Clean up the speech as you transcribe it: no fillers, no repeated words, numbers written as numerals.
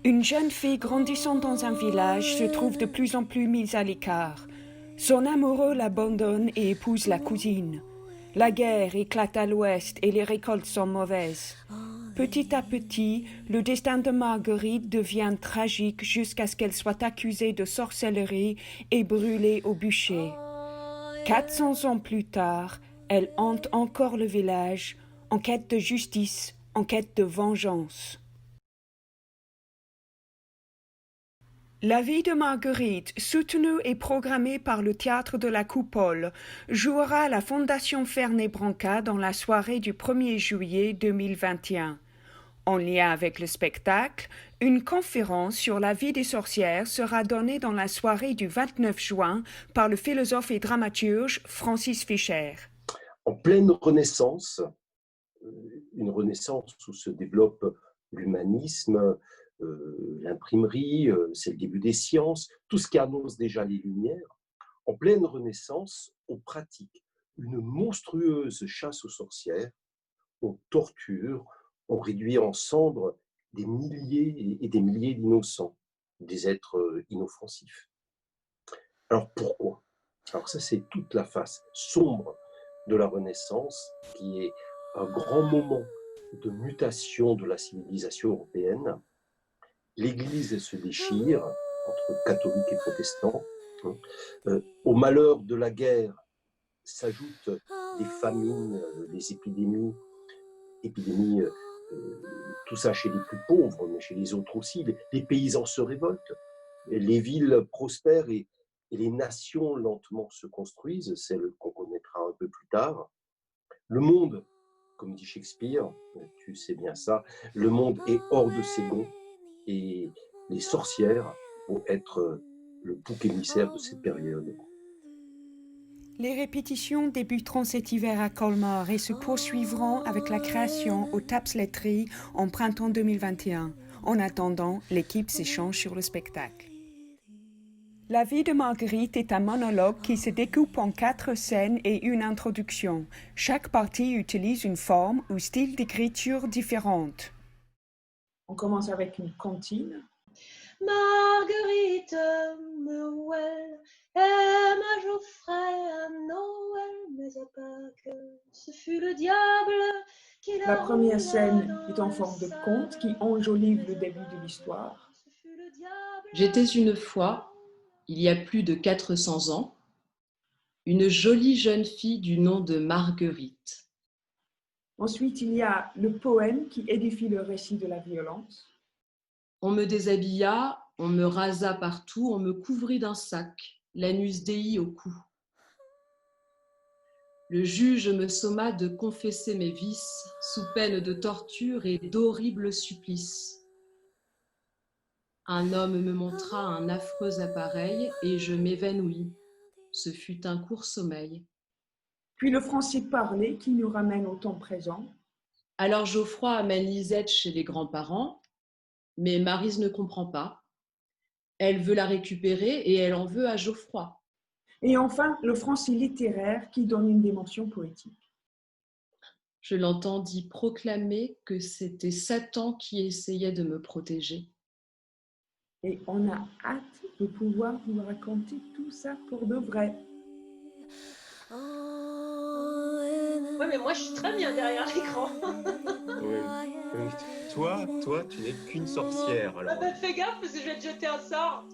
Une jeune fille grandissant dans un village se trouve de plus en plus mise à l'écart. Son amoureux l'abandonne et épouse la cousine. La guerre éclate à l'ouest et les récoltes sont mauvaises. Petit à petit, le destin de Marguerite devient tragique jusqu'à ce qu'elle soit accusée de sorcellerie et brûlée au bûcher. 400 ans plus tard, elle hante encore le village, en quête de justice, en quête de vengeance. La vie de Marguerite, soutenue et programmée par le Théâtre de la Coupole, jouera à la Fondation Fernet-Branca dans la soirée du 1er juillet 2021. En lien avec le spectacle, une conférence sur la vie des sorcières sera donnée dans la soirée du 29 juin par le philosophe et dramaturge Francis Fischer. En pleine Renaissance, une Renaissance où se développe l'humanisme, l'imprimerie, c'est le début des sciences, tout ce qui annonce déjà les Lumières. En pleine Renaissance, on pratique une monstrueuse chasse aux sorcières, on torture, on réduit en cendres des milliers et des milliers d'innocents, des êtres inoffensifs. Alors pourquoi? Alors ça, c'est toute la face sombre de la Renaissance, qui est un grand moment de mutation de la civilisation européenne. L'Église se déchire entre catholiques et protestants. Au malheur de la guerre s'ajoutent des famines, des épidémies, tout ça chez les plus pauvres, mais chez les autres aussi. Les paysans se révoltent, les villes prospèrent et les nations lentement se construisent, celles qu'on connaîtra un peu plus tard. Le monde, comme dit Shakespeare, tu sais bien ça, le monde est hors de ses gonds et les sorcières vont être le bouc émissaire de cette période. Les répétitions débuteront cet hiver à Colmar et se poursuivront avec la création au Taps Laiterie en printemps 2021. En attendant, l'équipe s'échange sur le spectacle. La vie de Marguerite est un monologue qui se découpe en 4 scènes et une introduction. Chaque partie utilise une forme ou style d'écriture différente. On commence avec une comptine. Marguerite Meuel aima Geoffrey à Noël, mais à Pâques, ce fut le diable qui La première scène est en forme de conte qui enjolive le début de l'histoire. J'étais une fois, il y a plus de 400 ans, une jolie jeune fille du nom de Marguerite. Ensuite, il y a le poème qui édifie le récit de la violence. On me déshabilla, on me rasa partout, on me couvrit d'un sac, l'anus Dei au cou. Le juge me somma de confesser mes vices, sous peine de torture et d'horribles supplices. Un homme me montra un affreux appareil et je m'évanouis. Ce fut un court sommeil. Puis le français parlé qui nous ramène au temps présent. Alors Geoffroy amène Lisette chez les grands-parents, mais Maryse ne comprend pas. Elle veut la récupérer et elle en veut à Geoffroy. Et enfin, le français littéraire qui donne une dimension poétique. Je l'entendis proclamer que c'était Satan qui essayait de me protéger. Et on a hâte de pouvoir vous raconter tout ça pour de vrai. Ouais, mais moi je suis très bien derrière l'écran. Oui. Toi, tu n'es qu'une sorcière. Alors. Ah bah fais gaffe parce que je vais te jeter un sort.